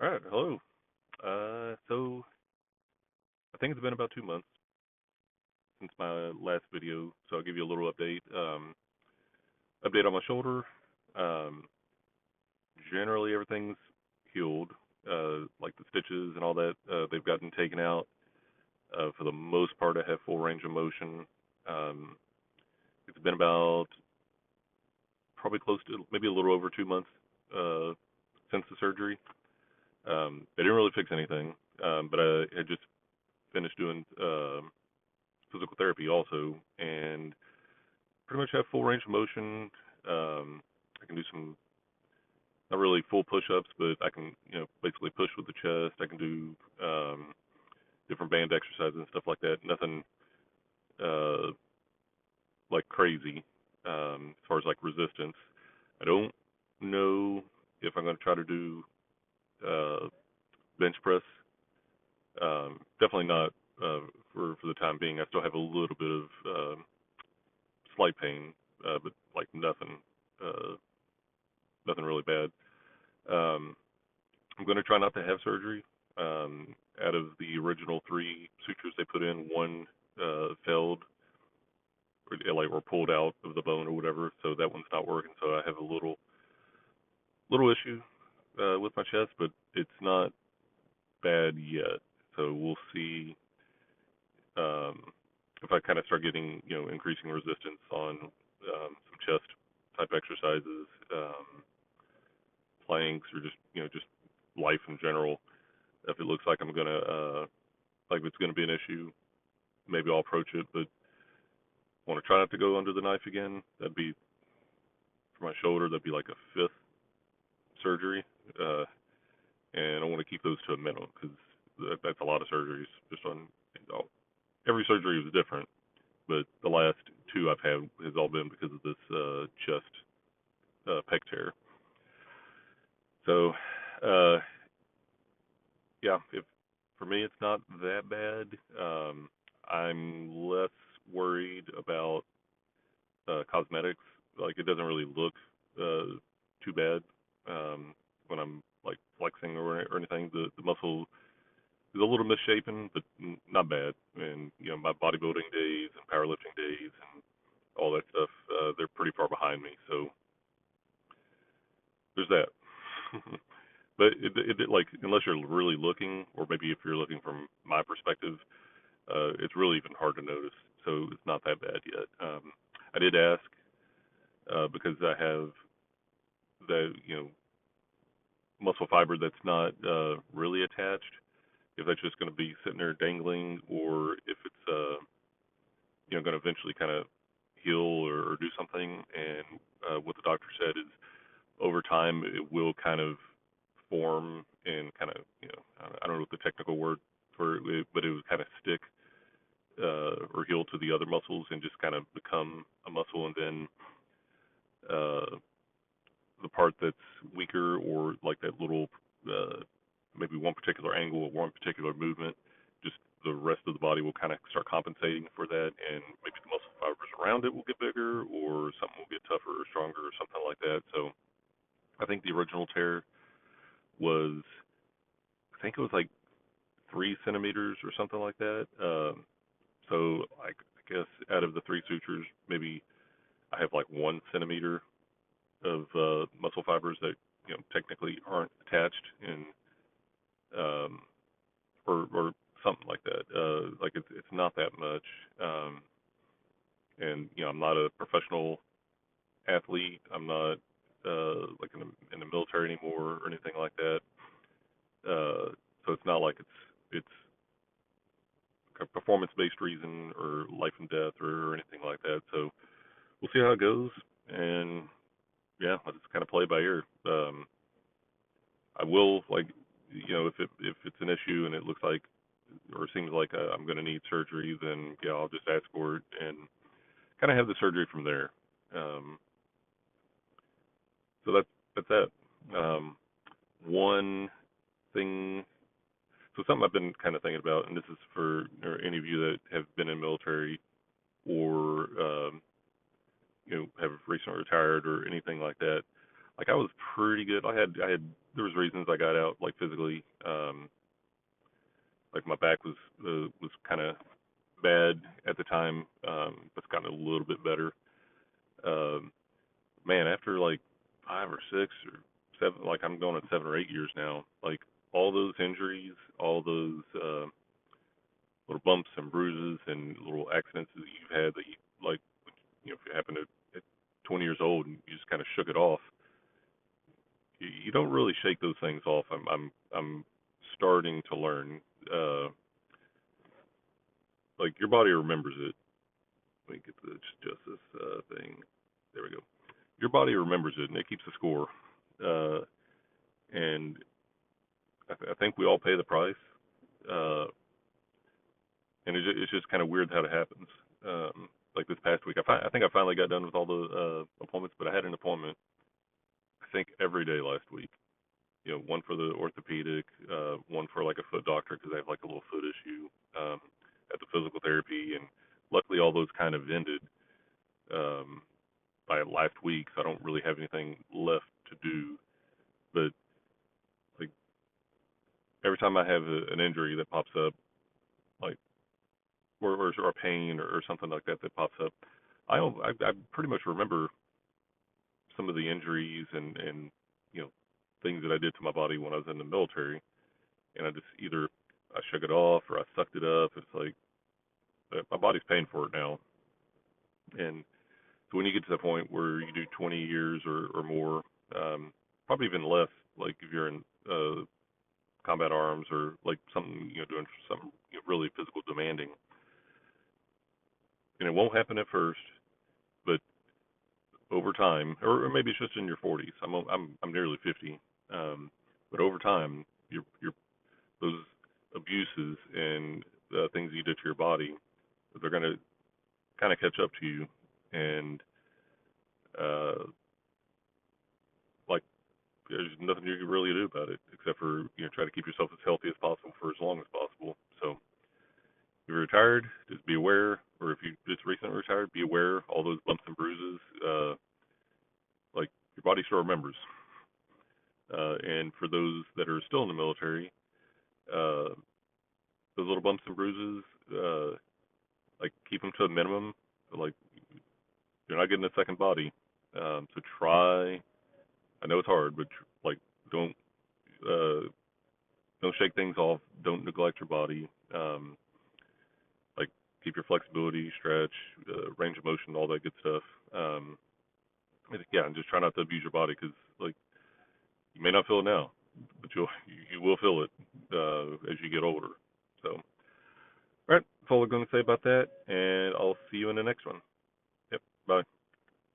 All right, hello. So I think it's been about 2 months since my last video, so I'll give you a little update. Update on my shoulder. Um, Generally, everything's healed. Like the stitches and all that, they've gotten taken out. For the most part, I have full range of motion. Um, it's been about probably close to maybe a little over 2 months uh, since the surgery. They didn't really fix anything, but I had just finished doing physical therapy also, and pretty much have full range of motion. I can do some not really full push-ups, but I can basically push with the chest. I can do different band exercises and stuff like that. Nothing uh, like crazy as far as like resistance. I don't know if I'm going to try to do uh, bench press. Definitely not for the time being. I still have a little bit of slight pain, but like uh, nothing really bad. Um, I'm going to try not to have surgery. Out of the original three sutures they put in, one failed or pulled out of the bone or whatever, so that one's not working. So I have a little issue with my chest, but it's not bad yet. So we'll see um, if I kind of start getting increasing resistance on some chest type exercises, planks, or just life in general. If it looks like I'm gonna like if it's gonna be an issue, maybe I'll approach it. But want to try not to go under the knife again. That'd be for my shoulder. That'd be like a fifth surgery, uh, and I want to keep those to a minimum because that's a lot of surgeries. Just on every surgery was different, but the last two I've had has all been because of this chest pec tear. So, uh, yeah, if for me it's not that bad. I'm less worried about cosmetics. Like it doesn't really look too bad when I'm like flexing or anything. The muscle is a little misshapen, but not bad. And my bodybuilding days and powerlifting days and all that stuff, they're pretty far behind me. So there's that. But it like unless you're really looking, or maybe if you're looking from my perspective, it's really even hard to notice. So it's not that bad yet. I did ask because I have the muscle fiber that's not really attached. If that's just going to be sitting there dangling, or if it's going to eventually kind of heal or do something. And what the doctor said is over time it will kind of form and kind of I don't know what the technical word for it, but it would kind of stick or heal to the other muscles and just kind of become a muscle, and then uh, the part that's weaker or like that little uh, maybe one particular angle or one particular movement, just the rest of the body will kind of start compensating for that, and maybe the muscle fibers around it will get bigger, or something will get tougher or stronger or something like that. So I think the original tear was, I think it was like 3 centimeters or something like that. So I guess out of the three sutures, maybe I have like 1 centimeter of muscle fibers that technically aren't attached, and um, or something like that. Like it's not that much. And I'm not a professional athlete. I'm not like in the military anymore or anything like that. So it's not like it's a performance based reason or life and death or anything like that. So we'll see how it goes, and yeah, I'll just kind of play by ear. I will like if it's an issue and it looks like or seems like I'm going to need surgery, then yeah, I'll just ask for it and kind of have the surgery from there. Um, so that's that. One thing, so something I've been kind of thinking about, and this is for or any of you that have been in military or have recently retired or anything like that. Like I was pretty good. I had there was reasons I got out, like physically. Like my back was kind of bad at the time. It's gotten a little bit better. Um, Man, after like 5 or 6 or 7, like I'm going on 7 or 8 years now. Like all those injuries, all those little bumps and bruises and little accidents that you've had that you like, if you happen to at 20 years old and you just kind of shook it off, you don't really shake those things off. I'm starting to learn. Uh, like your body remembers it. Let me get just this thing. There we go. Your body remembers it and it keeps a score. Uh, and I think we all pay the price. Uh, and it's just kind of weird how it happens. Like this past week, I think I finally got done with all the appointments, but I had an appointment I think every day last week. One for the orthopedic, one for like a foot doctor because I have like a little foot issue, at the physical therapy, and luckily all those kind of ended um, by last week, so I don't really have anything left to do. But like every time I have an injury that pops up, like or pain or something like that that pops up, I pretty much remember some of the injuries and things that I did to my body when I was in the military, and I just either I shook it off or I sucked it up. It's like my body's paying for it now, and so when you get to the point where you do 20 years or more, probably even less, like if you're in combat arms or like something doing something really physical demanding, and it won't happen at first, but over time, or maybe it's just in your 40s. I'm nearly 50, but over time, your those abuses and things you did to your body, they're gonna kind of catch up to you, and uh, like there's nothing you can really do about it except for try to keep yourself as healthy as possible for as long as possible. So if you're retired, just be aware, or if you just recently retired, be aware all those bumps and bruises. Like your body still remembers. And for those that are still in the military, uh, those little bumps and bruises, like keep them to a minimum. Like you're not getting a second body, so try. I know it's hard, but like don't uh, don't shake things off. Don't neglect your body. Like keep your flexibility, stretch, range of motion, all that good stuff. Yeah, and just try not to abuse your body because like you may not feel it now, but you will feel it as you get older. So, all right, that's all I'm going to say about that, and I'll see you in the next one. Yep, bye.